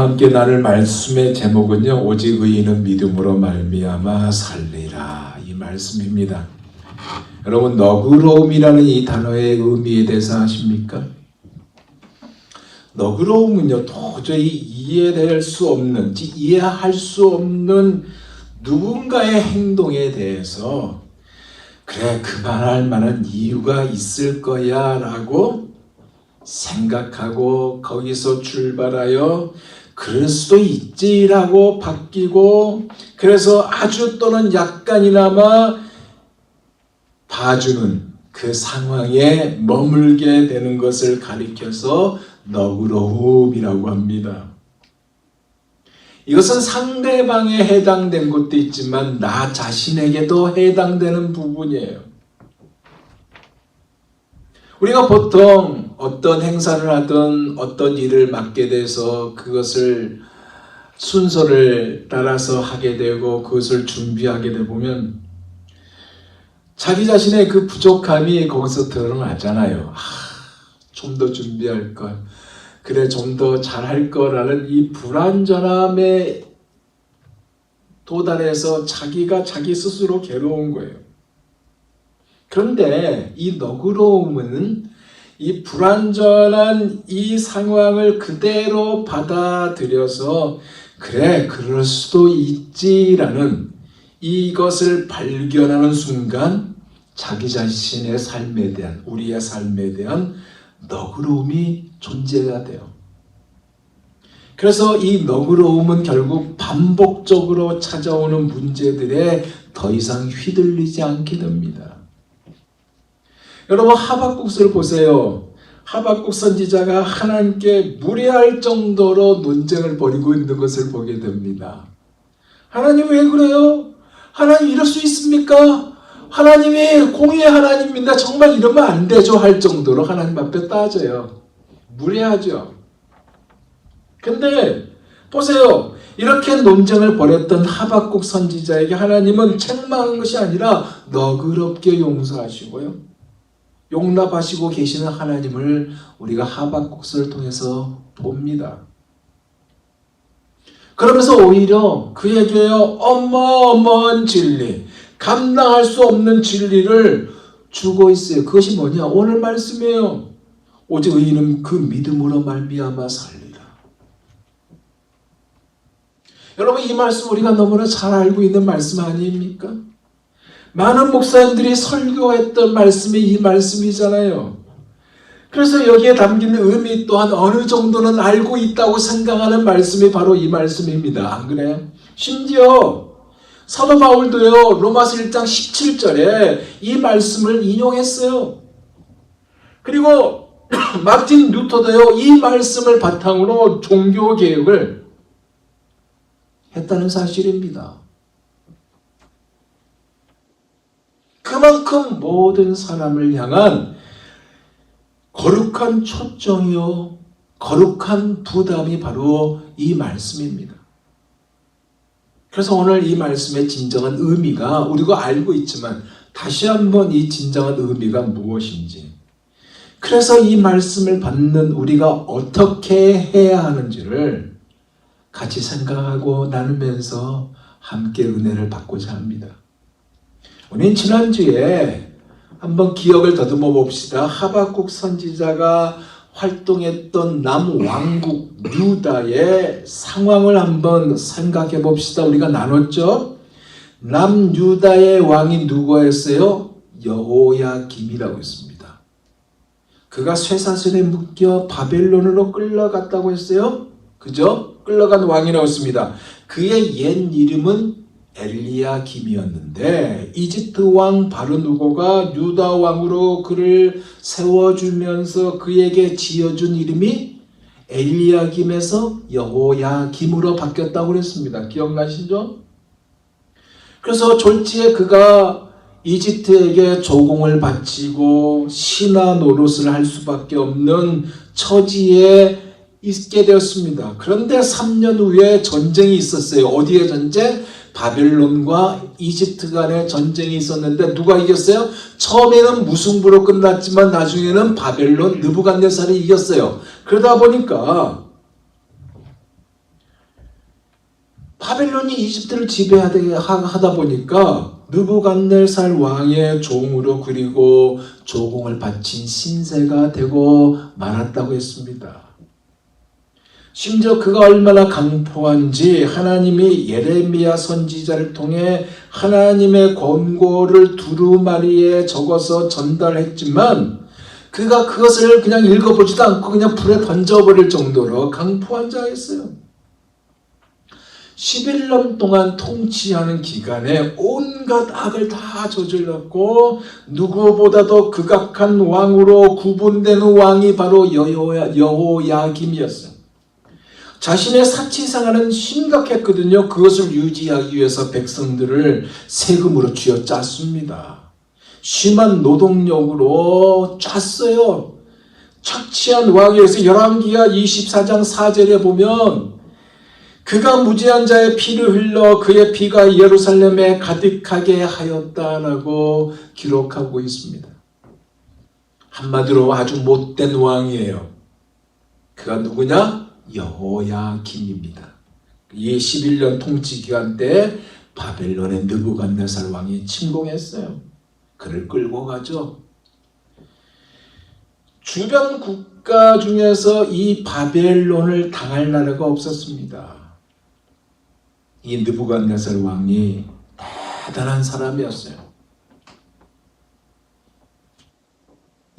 함께 나눌 말씀의 제목은요, 오직 의인은 믿음으로 말미암아 살리라, 이 말씀입니다. 여러분, 너그러움이라는 이 단어의 의미에 대해서 아십니까? 너그러움은요, 도저히 이해할 수 없는 누군가의 행동에 대해서 그래, 그만할 만한 이유가 있을 거야 라고 생각하고 거기서 출발하여 그럴 수도 있지라고 바뀌고, 그래서 아주 또는 약간이나마 봐주는 그 상황에 머물게 되는 것을 가리켜서 너그러움이라고 합니다. 이것은 상대방에 해당된 것도 있지만 나 자신에게도 해당되는 부분이에요. 우리가 보통 어떤 행사를 하든 어떤 일을 맡게 돼서 그것을 순서를 따라서 하게 되고 그것을 준비하게 되다 보면 자기 자신의 그 부족함이 거기서 드러나잖아요. 좀 더 준비할 걸, 그래 좀 더 잘할 거라는 이 불완전함에 도달해서 자기가 자기 스스로 괴로운 거예요. 그런데 이 너그러움은 이 불완전한 이 상황을 그대로 받아들여서 그래 그럴 수도 있지라는 이것을 발견하는 순간 자기 자신의 삶에 대한, 우리의 삶에 대한 너그러움이 존재가 돼요. 그래서 이 너그러움은 결국 반복적으로 찾아오는 문제들에 더 이상 휘둘리지 않게 됩니다. 여러분, 하박국서를 보세요. 하박국 선지자가 하나님께 무례할 정도로 논쟁을 벌이고 있는 것을 보게 됩니다. 하나님 왜 그래요? 하나님 이럴 수 있습니까? 하나님이 공의의 하나님입니다. 정말 이러면 안 되죠 할 정도로 하나님 앞에 따져요. 무례하죠. 근데 보세요. 이렇게 논쟁을 벌였던 하박국 선지자에게 하나님은 책망한 것이 아니라 너그럽게 용서하시고요, 용납하시고 계시는 하나님을 우리가 하박국서를 통해서 봅니다. 그러면서 오히려 그에게요 어마어마한 진리, 감당할 수 없는 진리를 주고 있어요. 그것이 뭐냐? 오늘 말씀이에요. 오직 의인은 그 믿음으로 말미암아 살리라. 여러분, 이 말씀 우리가 너무나 잘 알고 있는 말씀 아닙니까? 많은 목사님들이 설교했던 말씀이 이 말씀이잖아요. 그래서 여기에 담긴 의미 또한 어느 정도는 알고 있다고 생각하는 말씀이 바로 이 말씀입니다. 안 그래요? 심지어 사도 바울도요, 로마서 1장 17절에 이 말씀을 인용했어요. 그리고 마틴 루터도요, 이 말씀을 바탕으로 종교개혁을 했다는 사실입니다. 그만큼 모든 사람을 향한 거룩한 초점이요, 거룩한 부담이 바로 이 말씀입니다. 그래서 오늘 이 말씀의 진정한 의미가 우리가 알고 있지만 다시 한번 이 진정한 의미가 무엇인지, 그래서 이 말씀을 받는 우리가 어떻게 해야 하는지를 같이 생각하고 나누면서 함께 은혜를 받고자 합니다. 우리는 지난주에 한번 기억을 더듬어 봅시다. 하박국 선지자가 활동했던 남왕국 유다의 상황을 한번 생각해 봅시다. 우리가 나눴죠? 남유다의 왕이 누구였어요? 여호야김이라고 했습니다. 그가 쇠사슬에 묶여 바벨론으로 끌려갔다고 했어요. 그죠? 끌려간 왕이라고 했습니다. 그의 옛 이름은 엘리야김이었는데 이집트 왕 바르누고가 유다 왕으로 그를 세워주면서 그에게 지어준 이름이 엘리야김에서 여호야김으로 바뀌었다고 그랬습니다. 기억나시죠? 그래서 졸지에 그가 이집트에게 조공을 바치고 신하 노릇을 할 수밖에 없는 처지에 있게 되었습니다. 그런데 3년 후에 전쟁이 있었어요. 어디의 전쟁? 바벨론과 이집트 간의 전쟁이 있었는데 누가 이겼어요? 처음에는 무승부로 끝났지만 나중에는 바벨론 느부갓네살이 이겼어요. 그러다 보니까 바벨론이 이집트를 지배하다 보니까 느부갓네살 왕의 종으로 그리고 조공을 바친 신세가 되고 말았다고 했습니다. 심지어 그가 얼마나 강포한지 하나님이 예레미야 선지자를 통해 하나님의 권고를 두루마리에 적어서 전달했지만 그가 그것을 그냥 읽어보지도 않고 그냥 불에 던져버릴 정도로 강포한 자였어요. 11년 동안 통치하는 기간에 온갖 악을 다 저질렀고 누구보다도 극악한 왕으로 구분되는 왕이 바로 여호야김이었어요. 자신의 사치생활은 심각했거든요. 그것을 유지하기 위해서 백성들을 세금으로 쥐어짰습니다. 심한 노동력으로 짰어요. 착취한 왕에서 열왕기하 24장 4절에 보면 그가 무지한 자의 피를 흘러 그의 피가 예루살렘에 가득하게 하였다라고 기록하고 있습니다. 한마디로 아주 못된 왕이에요. 그가 누구냐? 여호야김입니다. 이 11년 통치 기간 때 바벨론의 느부갓네살 왕이 침공했어요. 그를 끌고 가죠. 주변 국가 중에서 이 바벨론을 당할 나라가 없었습니다. 이 느부갓네살 왕이 대단한 사람이었어요.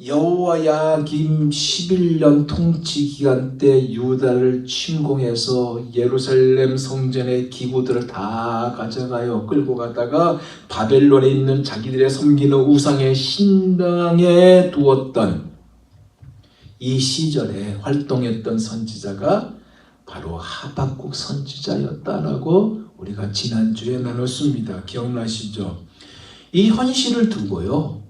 여호야김 11년 통치 기간 때 유다를 침공해서 예루살렘 성전의 기구들을 다 가져가요. 끌고 가다가 바벨론에 있는 자기들의 섬기는 우상의 신당에 두었던 이 시절에 활동했던 선지자가 바로 하박국 선지자였다라고 우리가 지난주에 나눴습니다. 기억나시죠? 이 현실을 두고요.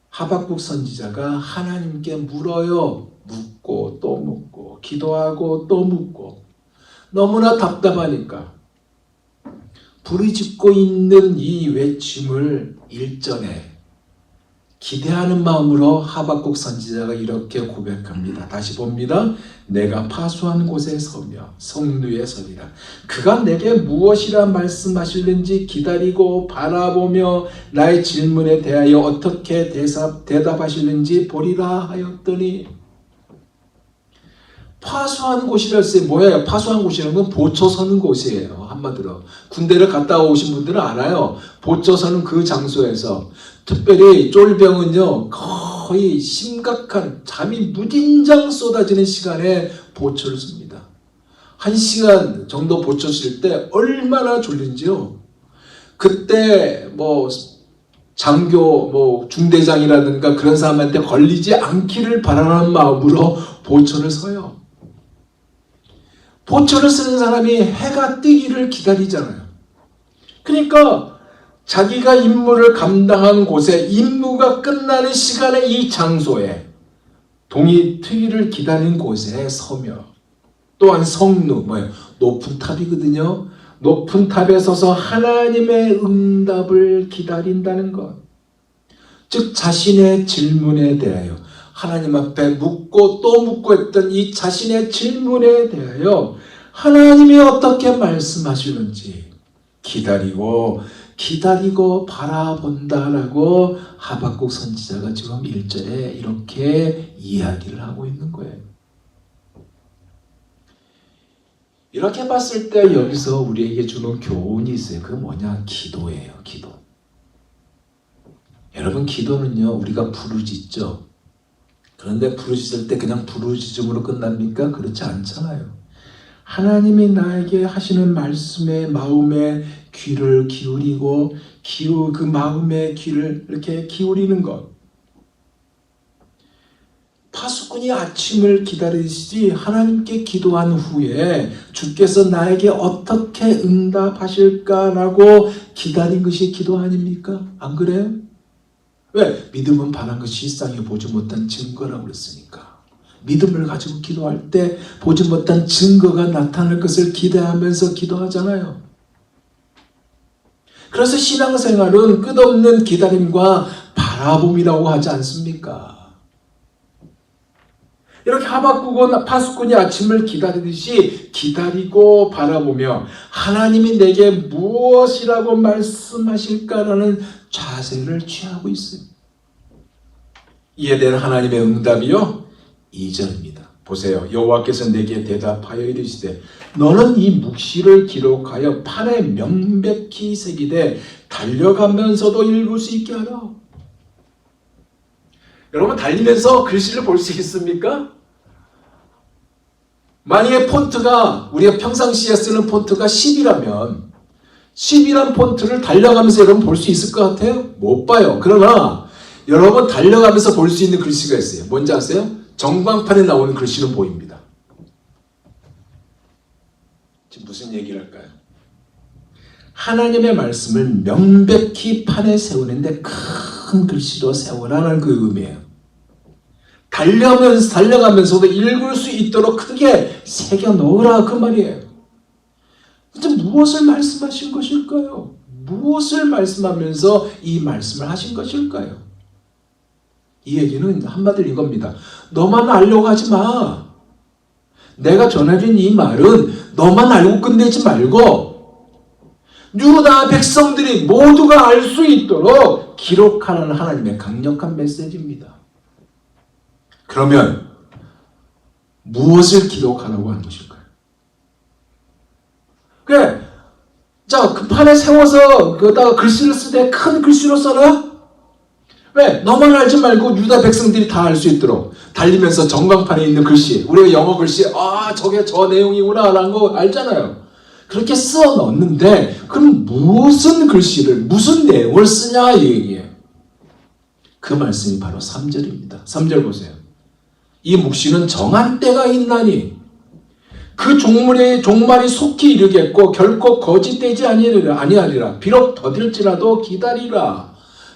하박국 선지자가 하나님께 물어요. 묻고 또 묻고 기도하고 또 묻고 너무나 답답하니까 부르짖고 있는 이 외침을 일전에 기대하는 마음으로 하박국 선지자가 이렇게 고백합니다. 다시 봅니다. 내가 파수한 곳에 서며 성루에 서리라. 그가 내게 무엇이라 말씀하실는지 기다리고 바라보며 나의 질문에 대하여 어떻게 대답하실는지 보리라 하였더니 파수한 곳이라 했어요. 뭐예요? 파수한 곳이라는 건 보초 서는 곳이에요. 한마디로 군대를 갔다 오신 분들은 알아요. 보초 서는 그 장소에서 특별히 쫄병은요 거의 심각한 잠이 무진장 쏟아지는 시간에 보초를 씁니다. 1시간 정도 보초 쓸 때 얼마나 졸린지요. 그때 장교 중대장이라든가 그런 사람한테 걸리지 않기를 바라는 마음으로 보초를 서요. 보초를 쓰는 사람이 해가 뜨기를 기다리잖아요. 그러니까 자기가 임무를 감당한 곳에 임무가 끝나는 시간에 이 장소에 동이 트기를 기다리는 곳에 서며 또한 성루 높은 탑이거든요. 높은 탑에 서서 하나님의 응답을 기다린다는 것. 즉 자신의 질문에 대하여 하나님 앞에 묻고 또 묻고 했던 이 자신의 질문에 대하여 하나님이 어떻게 말씀하시는지 기다리고 바라본다라고 하박국 선지자가 지금 1절에 이렇게 이야기를 하고 있는 거예요. 이렇게 봤을 때 여기서 우리에게 주는 교훈이 있어요. 그게 뭐냐? 기도예요. 기도. 여러분 기도는요 우리가 부르짖죠. 그런데 부르짖을 때 그냥 부르짖음으로 끝납니까? 그렇지 않잖아요. 하나님이 나에게 하시는 말씀에 마음의 귀를 기울이고 그 마음의 귀를 이렇게 기울이는 것. 파수꾼이 아침을 기다리시지 하나님께 기도한 후에 주께서 나에게 어떻게 응답하실까라고 기다린 것이 기도 아닙니까? 안 그래요? 왜? 믿음은 바란 것이 세상에 보지 못한 증거라고 그랬으니까. 믿음을 가지고 기도할 때 보지 못한 증거가 나타날 것을 기대하면서 기도하잖아요. 그래서 신앙생활은 끝없는 기다림과 바라봄이라고 하지 않습니까? 이렇게 하박국은 파수꾼이 아침을 기다리듯이 기다리고 바라보며 하나님이 내게 무엇이라고 말씀하실까라는 자세를 취하고 있어요. 이에 대한 하나님의 응답이요 2절입니다. 보세요. 여호와께서 내게 대답하여 이르시되 너는 이 묵시를 기록하여 판에 명백히 새기되 달려가면서도 읽을 수 있게 하라. 여러분 달리면서 글씨를 볼 수 있습니까? 만약에 폰트가 우리가 평상시에 쓰는 폰트가 10이라면 10이란 폰트를 달려가면서 여러분 볼 수 있을 것 같아요? 못 봐요. 그러나 여러분 달려가면서 볼 수 있는 글씨가 있어요. 뭔지 아세요? 전광판에 나오는 글씨는 보입니다. 지금 무슨 얘기를 할까요? 하나님의 말씀을 명백히 판에 세우는데 큰 글씨로 세우라는 그 의미예요. 달려가면서도 읽을 수 있도록 크게 새겨 놓으라 그 말이에요. 근데 무엇을 말씀하신 것일까요? 무엇을 말씀하면서 이 말씀을 하신 것일까요? 이 얘기는 한마디로 이겁니다. 너만 알려고 하지 마. 내가 전해준 이 말은 너만 알고 끝내지 말고 유다 백성들이 모두가 알 수 있도록 기록하는 하나님의 강력한 메시지입니다. 그러면 무엇을 기록하라고 하는 것일까요? 그래, 자, 그 판에 세워서 거기다가 글씨를 쓰되 큰 글씨로 써라? 왜? 너만 알지 말고 유다 백성들이 다 알 수 있도록 달리면서 전광판에 있는 글씨, 우리가 영어 글씨, 저게 저 내용이구나 라는 거 알잖아요. 그렇게 써 넣는데 그럼 무슨 글씨를, 무슨 내용을 쓰냐 이 얘기예요. 그 말씀이 바로 3절입니다. 3절 보세요. 이 묵시는 정한 때가 있나니 그 종말이 속히 이르겠고 결코 거짓되지 아니하리라. 비록 더딜지라도 기다리라.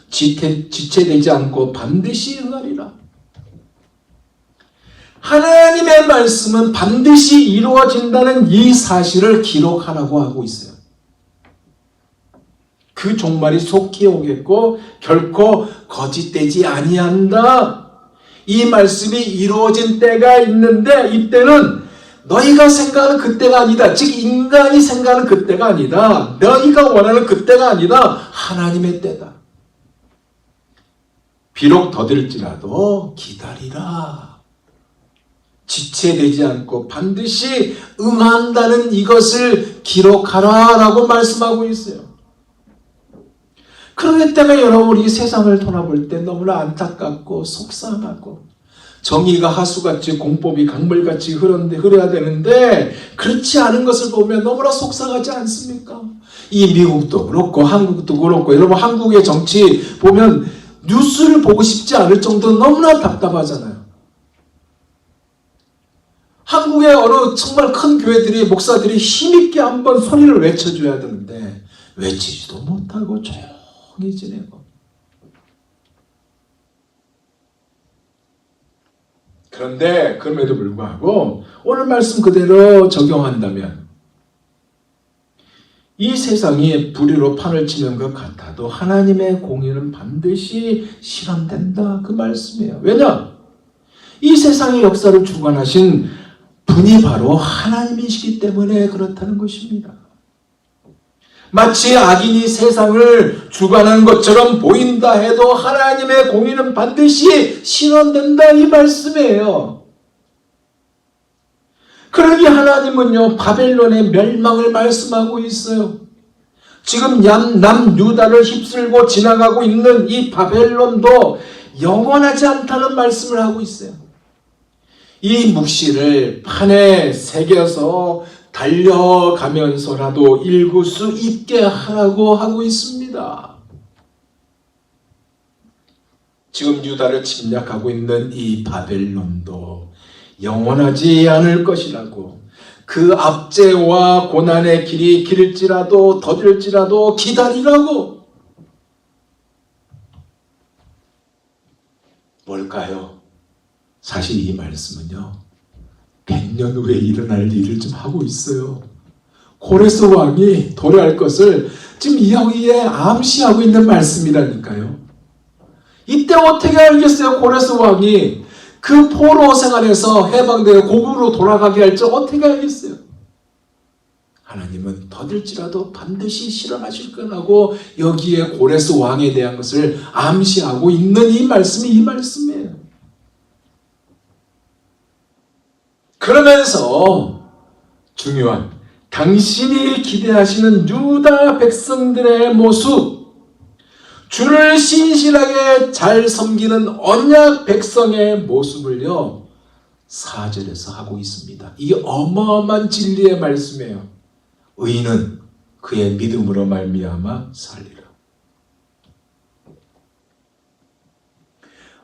지체되지 않고 반드시 응하리라. 하나님의 말씀은 반드시 이루어진다는 이 사실을 기록하라고 하고 있어요. 그 종말이 속히 오겠고 결코 거짓되지 아니한다. 이 말씀이 이루어진 때가 있는데 이때는 너희가 생각하는 그때가 아니다. 즉 인간이 생각하는 그때가 아니다. 너희가 원하는 그때가 아니다. 하나님의 때다. 비록 더딜지라도 기다리라. 지체되지 않고 반드시 응한다는 이것을 기록하라라고 말씀하고 있어요. 그렇기 때문에 여러분 이 세상을 돌아볼 때 너무나 안타깝고 속상하고 정의가 하수같이 공법이 강물같이 흘러야 되는데 그렇지 않은 것을 보면 너무나 속상하지 않습니까? 이 미국도 그렇고 한국도 그렇고 여러분 한국의 정치 보면 뉴스를 보고 싶지 않을 정도로 너무나 답답하잖아요. 한국의 어느 정말 큰 교회들이 목사들이 힘있게 한번 소리를 외쳐줘야 되는데 외치지도 못하고 조용히 지내고 그런데 그럼에도 불구하고 오늘 말씀 그대로 적용한다면 이 세상이 불의로 판을 치는 것 같아도 하나님의 공의는 반드시 실현된다 그 말씀이에요. 왜냐? 이 세상의 역사를 주관하신 분이 바로 하나님이시기 때문에 그렇다는 것입니다. 마치 악인이 세상을 주관하는 것처럼 보인다 해도 하나님의 공의는 반드시 실현된다 이 말씀이에요. 그러니 하나님은요 바벨론의 멸망을 말씀하고 있어요. 지금 남유다를 휩쓸고 지나가고 있는 이 바벨론도 영원하지 않다는 말씀을 하고 있어요. 이 묵시를 판에 새겨서 달려가면서라도 읽을 수 있게 하라고 하고 있습니다. 지금 유다를 침략하고 있는 이 바벨론도 영원하지 않을 것이라고 그 압제와 고난의 길이 길일지라도 더딜지라도 기다리라고. 뭘까요? 사실 이 말씀은요 100년 후에 일어날 일을 좀 하고 있어요. 고레스 왕이 도래할 것을 지금 여기에 암시하고 있는 말씀이라니까요. 이때 어떻게 알겠어요? 고레스 왕이 그 포로 생활에서 해방되어 고국으로 돌아가게 할지 어떻게 알겠어요? 하나님은 더딜지라도 반드시 실현하실 거라고 여기에 고레스 왕에 대한 것을 암시하고 있는 이 말씀이 이 말씀이에요. 그러면서 중요한 당신이 기대하시는 유다 백성들의 모습, 주를 신실하게 잘 섬기는 언약 백성의 모습을요 4절에서 하고 있습니다. 이게 어마어마한 진리의 말씀이에요. 의인은 그의 믿음으로 말미암아 살리라.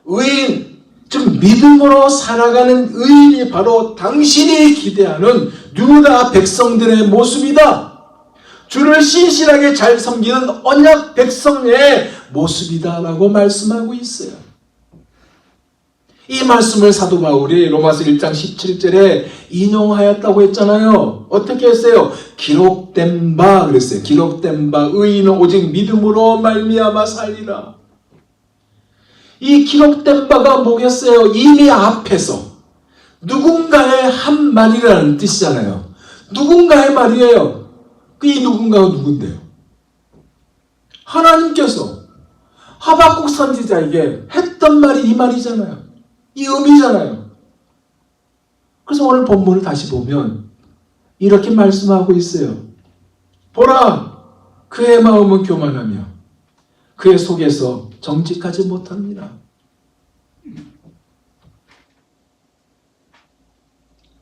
의인, 즉 믿음으로 살아가는 의인이 바로 당신이 기대하는 유다 백성들의 모습이다. 주를 신실하게 잘 섬기는 언약 백성의 모습이다라고 말씀하고 있어요. 이 말씀을 사도 바울이 로마서 1장 17절에 인용하였다고 했잖아요. 어떻게 했어요? 기록된 바 그랬어요. 기록된 바 의인은 오직 믿음으로 말미암아 살리라. 이 기록된 바가 뭐겠어요? 이미 앞에서 누군가의 한 말이라는 뜻이잖아요. 누군가의 말이에요. 이 누군가가 누군데요? 하나님께서 하박국 선지자에게 했던 말이 이 말이잖아요. 이 의미잖아요. 그래서 오늘 본문을 다시 보면 이렇게 말씀하고 있어요. 보라, 그의 마음은 교만하며 그의 속에서 정직하지 못합니다.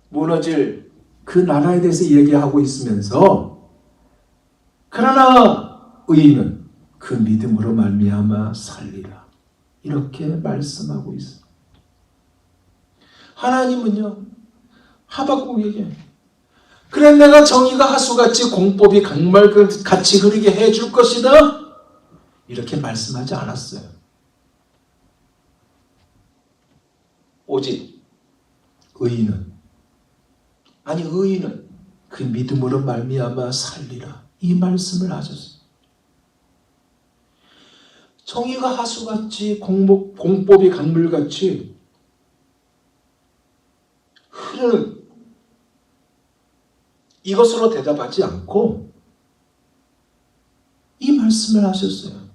무너질 그 나라에 대해서 얘기하고 있으면서 그러나 의인은 그 믿음으로 말미암아 살리라. 이렇게 말씀하고 있어요. 하나님은요 하박국에게 그래 내가 정의가 하수같이 공법이 강물같이 흐르게 해줄 것이다 이렇게 말씀하지 않았어요. 오직 의인은 그 믿음으로 말미암아 살리라 이 말씀을 하셨어요. 정의가 하수같이 공법이 강물같이 흐르는 이것으로 대답하지 않고 이 말씀을 하셨어요.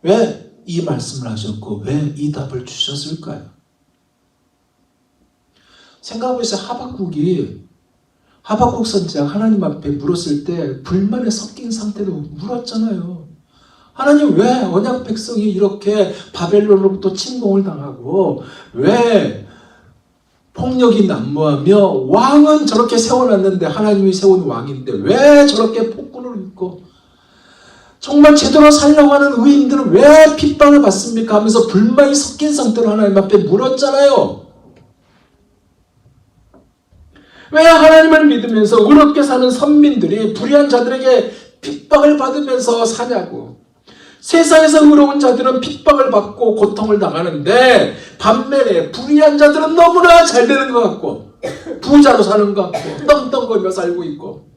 왜 이 말씀을 하셨고 왜 이 답을 주셨을까요? 생각해보세요. 하박국 선지자가 하나님 앞에 물었을 때 불만에 섞인 상태로 물었잖아요. 하나님 왜 언약 백성이 이렇게 바벨론으로부터 침공을 당하고 왜 폭력이 난무하며 왕은 저렇게 세워놨는데 하나님이 세운 왕인데 왜 저렇게 폭군을 입고 정말 제대로 살려고 하는 의인들은 왜 핍박을 받습니까? 하면서 불만이 섞인 상태로 하나님 앞에 물었잖아요. 왜 하나님을 믿으면서 의롭게 사는 선민들이 불의한 자들에게 핍박을 받으면서 사냐고. 세상에서 의로운 자들은 핍박을 받고 고통을 당하는데 반면에 불의한 자들은 너무나 잘 되는 것 같고 부자로 사는 것 같고 떵떵거리며 살고 있고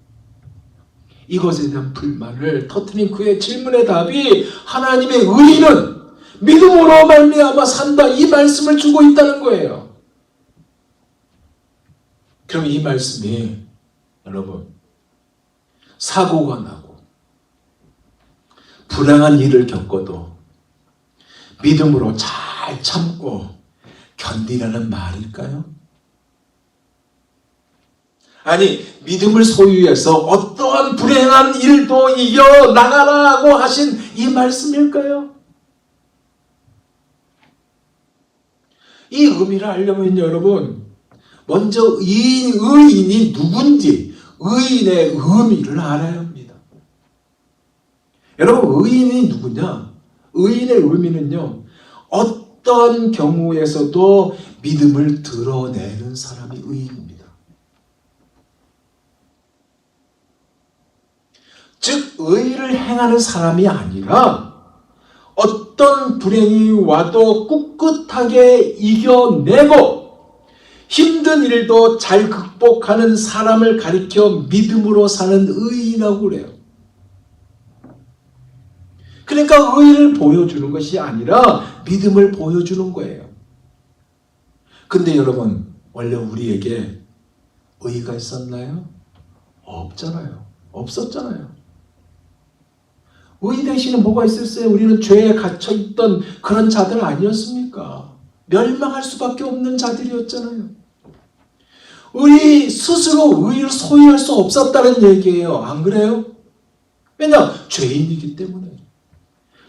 이것에 대한 불만을 터뜨린 그의 질문의 답이 하나님의 의인은 믿음으로 말미암아 산다 이 말씀을 주고 있다는 거예요. 그럼 이 말씀이 여러분 사고가 나고 불행한 일을 겪어도 믿음으로 잘 참고 견디라는 말일까요? 아니 믿음을 소유해서 어떠한 불행한 일도 이겨나가라고 하신 이 말씀일까요? 이 의미를 알려면 여러분 먼저 의인이 누군지 의인의 의미를 알아야 합니다. 여러분 의인이 누구냐? 의인의 의미는요 어떤 경우에서도 믿음을 드러내는 사람이 의인입니다. 즉 의를 행하는 사람이 아니라 어떤 불행이 와도 꿋꿋하게 이겨내고 힘든 일도 잘 극복하는 사람을 가리켜 믿음으로 사는 의인이라고 그래요. 그러니까 의를 보여주는 것이 아니라 믿음을 보여주는 거예요. 근데 여러분, 원래 우리에게 의가 있었나요? 없잖아요. 없었잖아요. 의 대신에 뭐가 있었어요? 우리는 죄에 갇혀있던 그런 자들 아니었습니까? 멸망할 수밖에 없는 자들이었잖아요. 우리 스스로 의를 소유할 수 없었다는 얘기예요. 안 그래요? 왜냐? 죄인이기 때문에.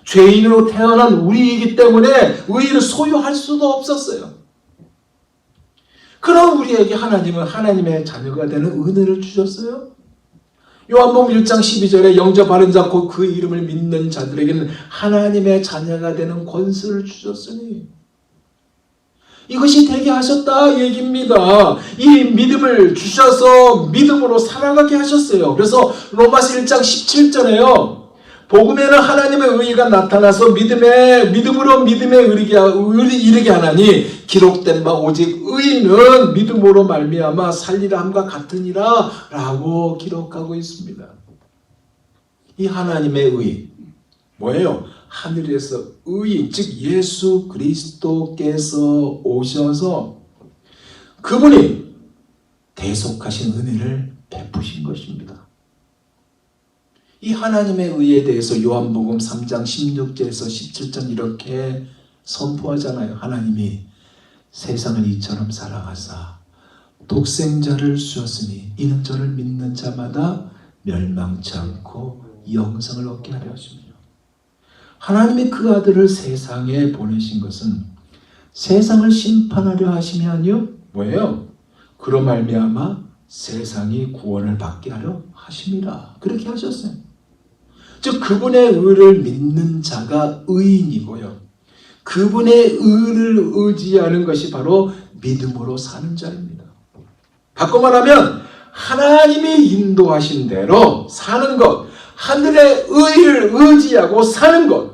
죄인으로 태어난 우리이기 때문에 의를 소유할 수도 없었어요. 그럼 우리에게 하나님은 하나님의 자녀가 되는 은혜를 주셨어요. 요한복음 1장 12절에 영접하는 자 곧 그 이름을 믿는 자들에게는 하나님의 자녀가 되는 권세를 주셨으니 이것이 되게 하셨다 얘기입니다. 이 믿음을 주셔서 믿음으로 살아가게 하셨어요. 그래서 로마서 1장 17절에요. 복음에는 하나님의 의가 나타나서 믿음으로 믿음에 이르게 하나니 기록된 바 오직 의는 믿음으로 말미암아 살리라 함과 같으니라 라고 기록하고 있습니다. 이 하나님의 의 뭐예요? 하늘에서 의인 즉 예수 그리스도께서 오셔서 그분이 대속하신 은혜를 베푸신 것입니다. 이 하나님의 의에 대해서 요한복음 3장 16절에서 17절 이렇게 선포하잖아요. 하나님이 세상을 이처럼 사랑하사 독생자를 주셨으니 이는 저를 믿는 자마다 멸망치 않고 영생을 얻게 하려 하십니다. 하나님이 그 아들을 세상에 보내신 것은 세상을 심판하려 하심이 아니요 뭐예요? 그로 말미암아 세상이 구원을 받게 하려 하심이라. 그렇게 하셨어요. 즉 그분의 의를 믿는 자가 의인이고요. 그분의 의를 의지하는 것이 바로 믿음으로 사는 자입니다. 바꿔 말하면 하나님이 인도하신 대로 사는 것, 하늘의 의를 의지하고 사는 것,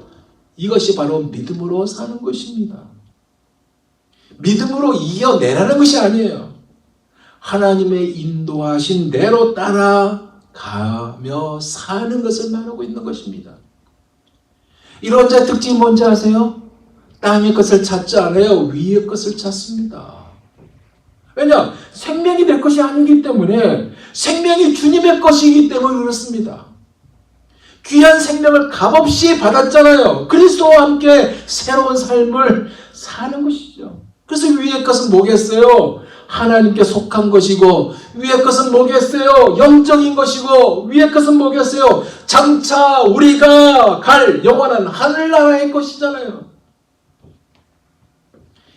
이것이 바로 믿음으로 사는 것입니다. 믿음으로 이겨내라는 것이 아니에요. 하나님의 인도하신 대로 따라가며 사는 것을 말하고 있는 것입니다. 이런 자의 특징이 뭔지 아세요? 땅의 것을 찾지 않아요. 위의 것을 찾습니다. 왜냐? 생명이 내 것이 아니기 때문에, 생명이 주님의 것이기 때문에 그렇습니다. 귀한 생명을 값없이 받았잖아요. 그리스도와 함께 새로운 삶을 사는 것이죠. 그래서 위의 것은 뭐겠어요? 하나님께 속한 것이고, 위의 것은 뭐겠어요? 영적인 것이고, 위의 것은 뭐겠어요? 장차 우리가 갈 영원한 하늘나라의 것이잖아요.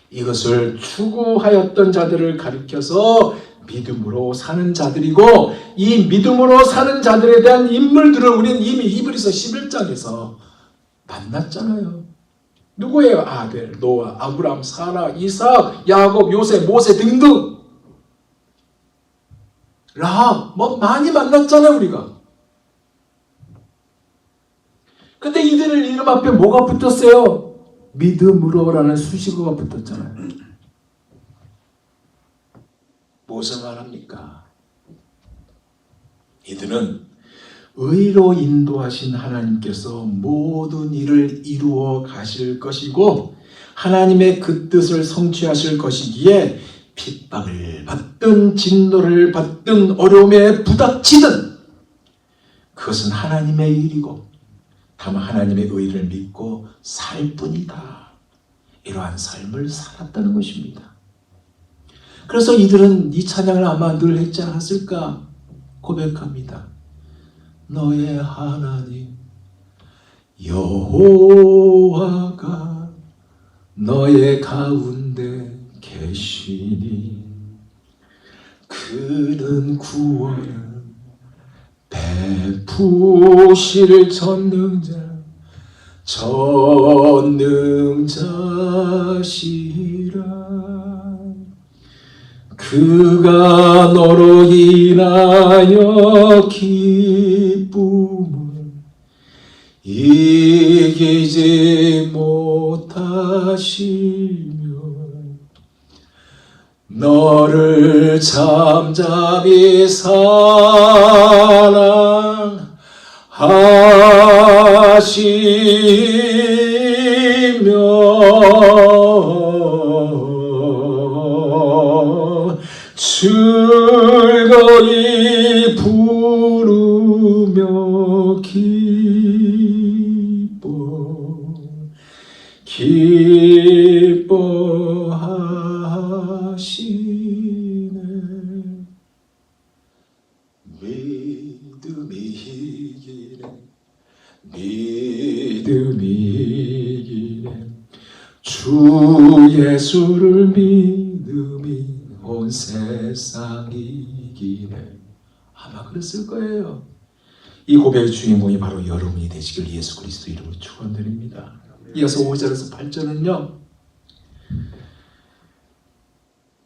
이것을 추구하였던 자들을 가리켜서 믿음으로 사는 자들이고, 이 믿음으로 사는 자들에 대한 인물들을 우리는 이미 히브리서 11장에서 만났잖아요. 누구예요? 아벨, 노아, 아브람, 사라, 이삭, 야곱, 요셉, 모세 등등. 라합, 많이 만났잖아요, 우리가. 근데 이들 이름 앞에 뭐가 붙었어요? 믿음으로라는 수식어가 붙었잖아요. 무슨 말합니까? 이들은 의로 인도하신 하나님께서 모든 일을 이루어 가실 것이고 하나님의 그 뜻을 성취하실 것이기에 핍박을 받든 진노를 받든 어려움에 부닥치든 그것은 하나님의 일이고 다만 하나님의 의를 믿고 살 뿐이다. 이러한 삶을 살았다는 것입니다. 그래서 이들은 이 찬양을 아마 늘 했지 않았을까 고백합니다. 너의 하나님 여호와가 너의 가운데 계시니 그는 구원을 베푸실 전능자시라. 그가 너로 인하여 기쁨을 이기지 못하시며 너를 잠잠히 사랑하시느니라. 하시며 즐거이 부르며 기뻐하시네. 믿음이 이기네. 주 예수를 믿음이 온 세상 이기네. 아마 그랬을 거예요. 이 고백의 주인공이 바로 여러분이 되시길 예수 그리스도 이름으로 축원드립니다. 이어서 5절에서 8절은요,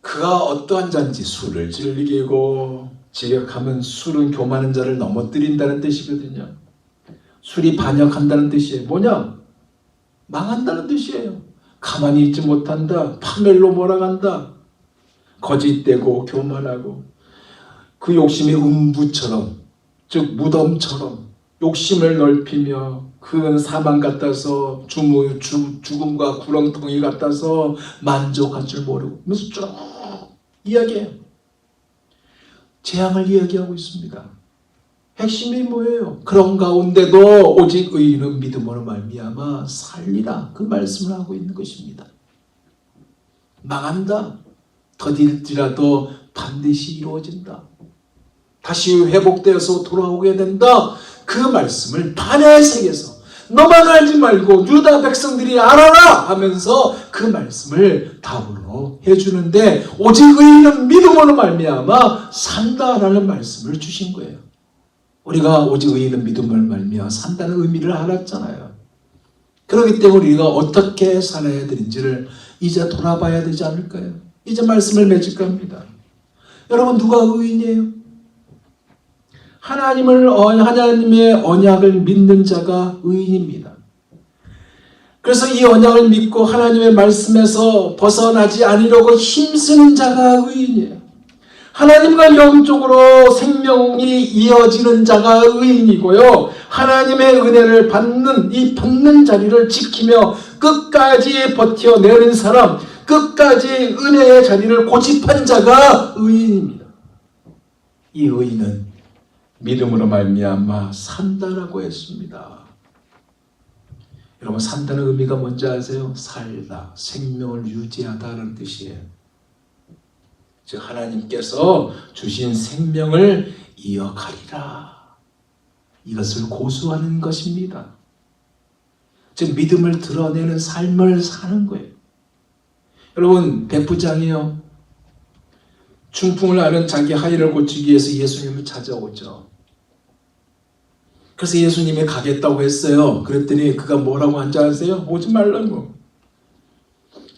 그가 어떠한 자인지 술을 즐기고, 지역하면 술은 교만한 자를 넘어뜨린다는 뜻이거든요. 술이 반역한다는 뜻이에요. 뭐냐? 망한다는 뜻이에요. 가만히 있지 못한다. 파멸로 몰아간다. 거짓되고 교만하고, 그 욕심이 음부처럼, 즉 무덤처럼 욕심을 넓히며, 그 사망 같아서 죽음과 구렁텅이 같아서 만족할 줄 모르고, 무슨 쭉 이야기해요. 재앙을 이야기하고 있습니다. 핵심이 뭐예요? 그런 가운데도 오직 의인은 믿음으로 말미암아 살리라, 그 말씀을 하고 있는 것입니다. 망한다, 더딜지라도 반드시 이루어진다, 다시 회복되어서 돌아오게 된다, 그 말씀을 판에 새겨서 너만 알지 말고 유다 백성들이 알아라 하면서 그 말씀을 답으로 해주는데, 오직 의인은 믿음으로 말미암아 산다라는 말씀을 주신 거예요. 우리가 오직 의인은 믿음으로 말미암아 산다는 의미를 알았잖아요. 그렇기 때문에 우리가 어떻게 살아야 되는지를 이제 돌아봐야 되지 않을까요? 이제 말씀을 맺을까 합니다. 여러분, 누가 의인이에요? 하나님의 언약을 믿는 자가 의인입니다. 그래서 이 언약을 믿고 하나님의 말씀에서 벗어나지 않으려고 힘쓰는 자가 의인이에요. 하나님과 영적으로 생명이 이어지는 자가 의인이고요, 하나님의 은혜를 받는 이 받는 자리를 지키며 끝까지 버텨내는 사람, 끝까지 은혜의 자리를 고집한 자가 의인입니다. 이 의인은 믿음으로 말미암아 산다라고 했습니다. 여러분, 산다는 의미가 뭔지 아세요? 살다, 생명을 유지하다는 뜻이에요. 즉 하나님께서 주신 생명을 이어가리라, 이것을 고수하는 것입니다. 즉 믿음을 드러내는 삶을 사는 거예요. 여러분, 백부장이요, 중풍을 앓은 자기 아이를 고치기 위해서 예수님을 찾아오죠. 그래서 예수님이 가겠다고 했어요. 그랬더니 그가 뭐라고 한지 아세요? 오지 말라고.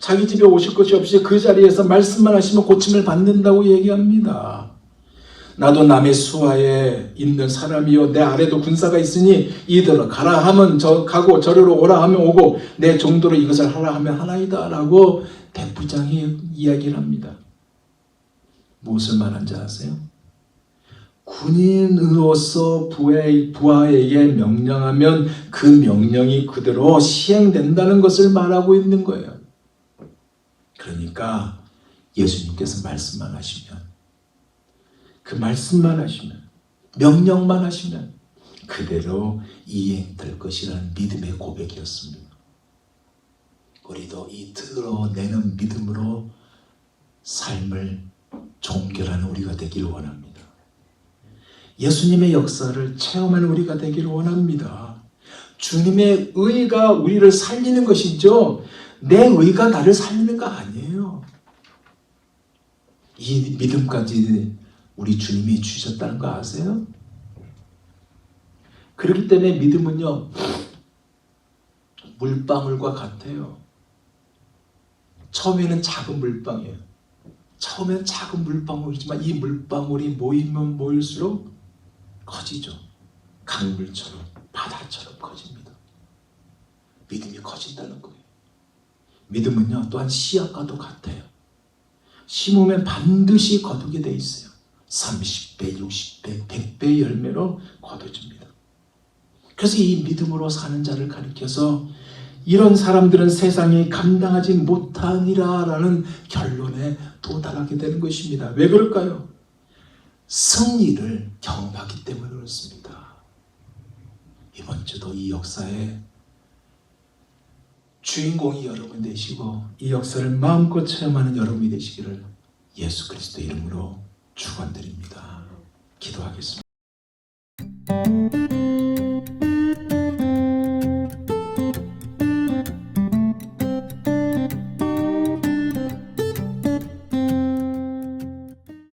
자기 집에 오실 것이 없이 그 자리에서 말씀만 하시면 고침을 받는다고 얘기합니다. 나도 남의 수하에 있는 사람이요, 내 아래도 군사가 있으니 이들을 가라 하면 가고 저리로 오라 하면 오고 내 정도로 이것을 하라 하면 하나이다 라고 백부장이 이야기를 합니다. 무엇을 말한지 아세요? 군인으로서 부하에게 명령하면 그 명령이 그대로 시행된다는 것을 말하고 있는 거예요. 그러니까 예수님께서 말씀만 하시면, 그 말씀만 하시면, 명령만 하시면 그대로 이행될 것이라는 믿음의 고백이었습니다. 우리도 이 드러내는 믿음으로 삶을 종결하는 우리가 되기를 원합니다. 예수님의 역사를 체험하는 우리가 되기를 원합니다. 주님의 의가 우리를 살리는 것이죠, 내 의가 나를 살리는 거 아니에요. 이 믿음까지 우리 주님이 주셨다는 거 아세요? 그렇기 때문에 믿음은요, 물방울과 같아요. 처음에는 작은 물방울이에요. 처음에는 작은 물방울이지만 이 물방울이 모이면 모일수록 커지죠. 강물처럼, 바다처럼 커집니다. 믿음이 커진다는 거예요. 믿음은요, 또한 씨앗과도 같아요. 심으면 반드시 거두게 돼 있어요. 30배, 60배, 100배 열매로 거둬집니다. 그래서 이 믿음으로 사는 자를 가리켜서 이런 사람들은 세상이 감당하지 못하니라라는 결론에 도달하게 되는 것입니다. 왜 그럴까요? 승리를 경험하기 때문에 그렇습니다. 이번 주도 이 역사에 주인공이 여러분 되시고 이 역사를 마음껏 체험하는 여러분이 되시기를 예수 그리스도 이름으로 축원드립니다. 기도하겠습니다.